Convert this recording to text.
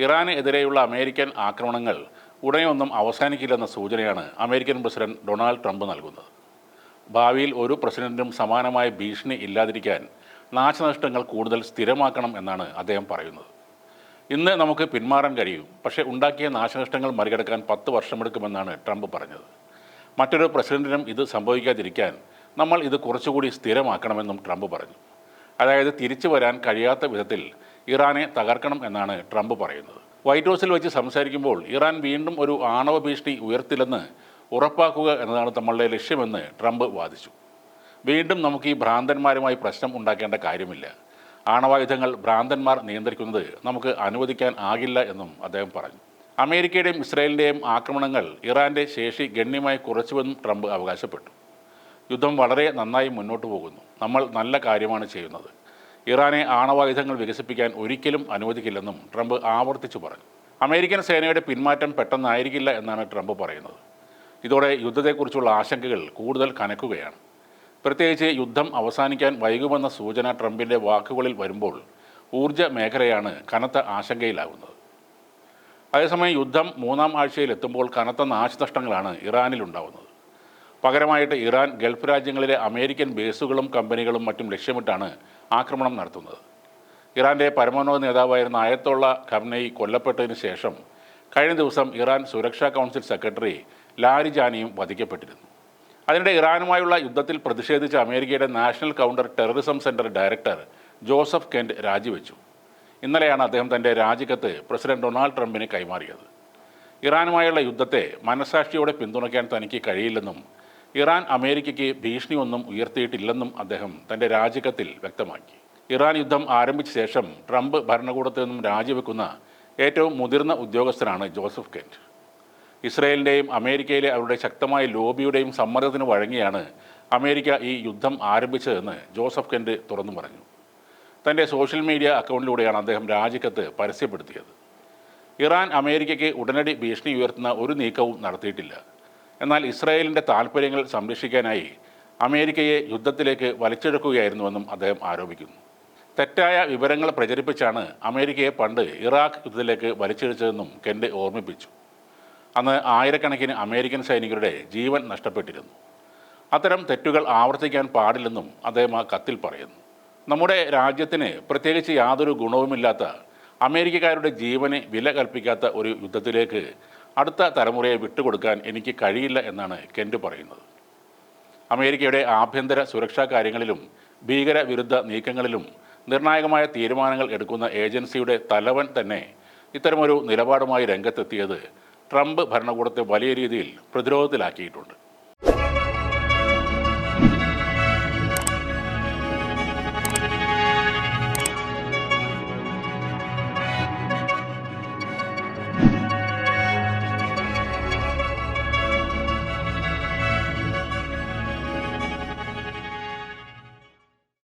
ഇറാന് എതിരെയുള്ള അമേരിക്കൻ ആക്രമണങ്ങൾ ഉടനെയൊന്നും അവസാനിക്കില്ലെന്ന സൂചനയാണ് അമേരിക്കൻ പ്രസിഡന്റ് ഡൊണാൾഡ് ട്രംപ് നൽകുന്നത്. ഭാവിയിൽ ഒരു പ്രസിഡന്റിനും സമാനമായ ഭീഷണി ഇല്ലാതിരിക്കാൻ നാശനഷ്ടങ്ങൾ കൂടുതൽ സ്ഥിരമാക്കണം എന്നാണ് അദ്ദേഹം പറയുന്നത്. ഇന്ന് നമുക്ക് പിന്മാറാൻ കഴിയും, പക്ഷേ ഉണ്ടാക്കിയ നാശനഷ്ടങ്ങൾ മറികടക്കാൻ 10 വർഷമെടുക്കുമെന്നാണ് ട്രംപ് പറഞ്ഞത്. മറ്റൊരു പ്രസിഡന്റിനും ഇത് സംഭവിക്കാതിരിക്കാൻ നമ്മൾ ഇത് കുറച്ചുകൂടി സ്ഥിരമാക്കണമെന്നും ട്രംപ് പറഞ്ഞു. അതായത് തിരിച്ചു വരാൻ കഴിയാത്ത വിധത്തിൽ ഇറാനെ തകർക്കണം എന്നാണ് ട്രംപ് പറയുന്നത്. വൈറ്റ് ഹൗസിൽ വെച്ച് സംസാരിക്കുമ്പോൾ ഇറാൻ വീണ്ടും ഒരു ആണവ ഭീഷണി ഉയർത്തില്ലെന്ന് ഉറപ്പാക്കുക എന്നതാണ് നമ്മളുടെ ലക്ഷ്യമെന്ന് ട്രംപ് വാദിച്ചു. വീണ്ടും നമുക്ക് ഈ ഭ്രാന്തന്മാരുമായി പ്രശ്നം ഉണ്ടാക്കേണ്ട കാര്യമില്ല. ആണവായുധങ്ങൾ ഭ്രാന്തന്മാർ നിയന്ത്രിക്കുന്നത് നമുക്ക് അനുവദിക്കാൻ ആകില്ല എന്നും അദ്ദേഹം പറഞ്ഞു. അമേരിക്കയുടെയും ഇസ്രായേലിൻ്റെയും ആക്രമണങ്ങൾ ഇറാൻ്റെ ശേഷി ഗണ്യമായി കുറച്ചുവെന്നും ട്രംപ് അവകാശപ്പെട്ടു. യുദ്ധം വളരെ നന്നായി മുന്നോട്ട് പോകുന്നു. നമ്മൾ നല്ല കാര്യമാണ് ചെയ്യുന്നത്. ഇറാനെ ആണവായുധങ്ങൾ വികസിപ്പിക്കാൻ ഒരിക്കലും അനുവദിക്കില്ലെന്നും ട്രംപ് ആവർത്തിച്ചു പറഞ്ഞു. അമേരിക്കൻ സേനയുടെ പിന്മാറ്റം പെട്ടെന്നായിരിക്കില്ല എന്നാണ് ട്രംപ് പറയുന്നത്. ഇതോടെ യുദ്ധത്തെക്കുറിച്ചുള്ള ആശങ്കകൾ കൂടുതൽ കനക്കുകയാണ്. പ്രത്യേകിച്ച് യുദ്ധം അവസാനിക്കാൻ വൈകുമെന്ന സൂചന ട്രംപിൻ്റെ വാക്കുകളിൽ വരുമ്പോൾ ഊർജ്ജ മേഖലയാണ് കനത്ത ആശങ്കയിലാകുന്നത്. അതേസമയം യുദ്ധം 3-ാം ആഴ്ചയിലെത്തുമ്പോൾ കനത്ത നാശനഷ്ടങ്ങളാണ് ഇറാനിലുണ്ടാവുന്നത്. പകരമായിട്ട് ഇറാൻ ഗൾഫ് രാജ്യങ്ങളിലെ അമേരിക്കൻ ബേസുകളും കമ്പനികളും മറ്റും ലക്ഷ്യമിട്ടാണ് ആക്രമണം നടത്തുന്നത്. ഇറാൻ്റെ പരമോന്നത നേതാവായിരുന്ന അയത്തോള്ള ഖംനെയി കൊല്ലപ്പെട്ടതിന് ശേഷം കഴിഞ്ഞ ദിവസം ഇറാൻ സുരക്ഷാ കൗൺസിൽ സെക്രട്ടറി ലാരിജാനിയും വധിക്കപ്പെട്ടിരുന്നു. അതിനിടെ ഇറാനുമായുള്ള യുദ്ധത്തിൽ പ്രതിഷേധിച്ച അമേരിക്കയുടെ national counter terrorism centre director Joseph Kent രാജിവെച്ചു. ഇന്നലെയാണ് അദ്ദേഹം തൻ്റെ രാജിക്കത്ത് പ്രസിഡന്റ് ഡൊണാൾഡ് ട്രംപിന് കൈമാറിയത്. ഇറാനുമായുള്ള യുദ്ധത്തെ മനസാക്ഷിയോടെ പിന്തുണയ്ക്കാൻ തനിക്ക് കഴിയില്ലെന്നും ഇറാൻ അമേരിക്കയ്ക്ക് ഭീഷണിയൊന്നും ഉയർത്തിയിട്ടില്ലെന്നും അദ്ദേഹം തൻ്റെ രാജിക്കത്തിൽ വ്യക്തമാക്കി. ഇറാൻ യുദ്ധം ആരംഭിച്ച ശേഷം ട്രംപ് ഭരണകൂടത്തിൽ നിന്നും രാജിവെക്കുന്ന ഏറ്റവും മുതിർന്ന ഉദ്യോഗസ്ഥനാണ് ജോസഫ് കെൻറ്റ്. ഇസ്രായേലിൻ്റെയും അമേരിക്കയിലെ അവരുടെ ശക്തമായ ലോബിയുടെയും സമ്മർദ്ദത്തിന് വഴങ്ങിയാണ് അമേരിക്ക ഈ യുദ്ധം ആരംഭിച്ചതെന്ന് ജോസഫ് കെൻറ്റ് തുറന്നു പറഞ്ഞു. തൻ്റെ സോഷ്യൽ മീഡിയ അക്കൗണ്ടിലൂടെയാണ് അദ്ദേഹം രാജിക്കത്ത് പരസ്യപ്പെടുത്തിയത്. ഇറാൻ അമേരിക്കയ്ക്ക് ഉടനടി ഭീഷണി ഉയർത്തുന്ന ഒരു നീക്കവും നടത്തിയിട്ടില്ല. എന്നാൽ ഇസ്രായേലിൻ്റെ താൽപ്പര്യങ്ങൾ സംരക്ഷിക്കാനായി അമേരിക്കയെ യുദ്ധത്തിലേക്ക് വലിച്ചെടുക്കുകയായിരുന്നുവെന്നും അദ്ദേഹം ആരോപിക്കുന്നു. തെറ്റായ വിവരങ്ങൾ പ്രചരിപ്പിച്ചാണ് അമേരിക്കയെ പണ്ട് ഇറാഖ് യുദ്ധത്തിലേക്ക് വലിച്ചിഴച്ചതെന്നും കെൻറ്റ് ഓർമ്മിപ്പിച്ചു. അന്ന് ആയിരക്കണക്കിന് അമേരിക്കൻ സൈനികരുടെ ജീവൻ നഷ്ടപ്പെട്ടിരുന്നു. അത്തരം തെറ്റുകൾ ആവർത്തിക്കാൻ പാടില്ലെന്നും അദ്ദേഹം ആ കത്തിൽ പറയുന്നു. നമ്മുടെ രാജ്യത്തിന് പ്രത്യേകിച്ച് യാതൊരു ഗുണവുമില്ലാത്ത അമേരിക്കക്കാരുടെ ജീവന് വില കൽപ്പിക്കാത്ത ഒരു യുദ്ധത്തിലേക്ക് അടുത്ത തലമുറയെ വിട്ടുകൊടുക്കാൻ എനിക്ക് കഴിയില്ല എന്നാണ് കെൻറ്റ് പറയുന്നത്. അമേരിക്കയുടെ ആഭ്യന്തര സുരക്ഷാ കാര്യങ്ങളിലും ഭീകരവിരുദ്ധ നീക്കങ്ങളിലും നിർണായകമായ തീരുമാനങ്ങൾ എടുക്കുന്ന ഏജൻസിയുടെ തലവൻ തന്നെ ഇത്തരമൊരു നിലപാടുമായി രംഗത്തെത്തിയത് ട്രംപ് ഭരണകൂടത്തെ വലിയ രീതിയിൽ പ്രതിരോധത്തിലാക്കിയിട്ടുണ്ട്.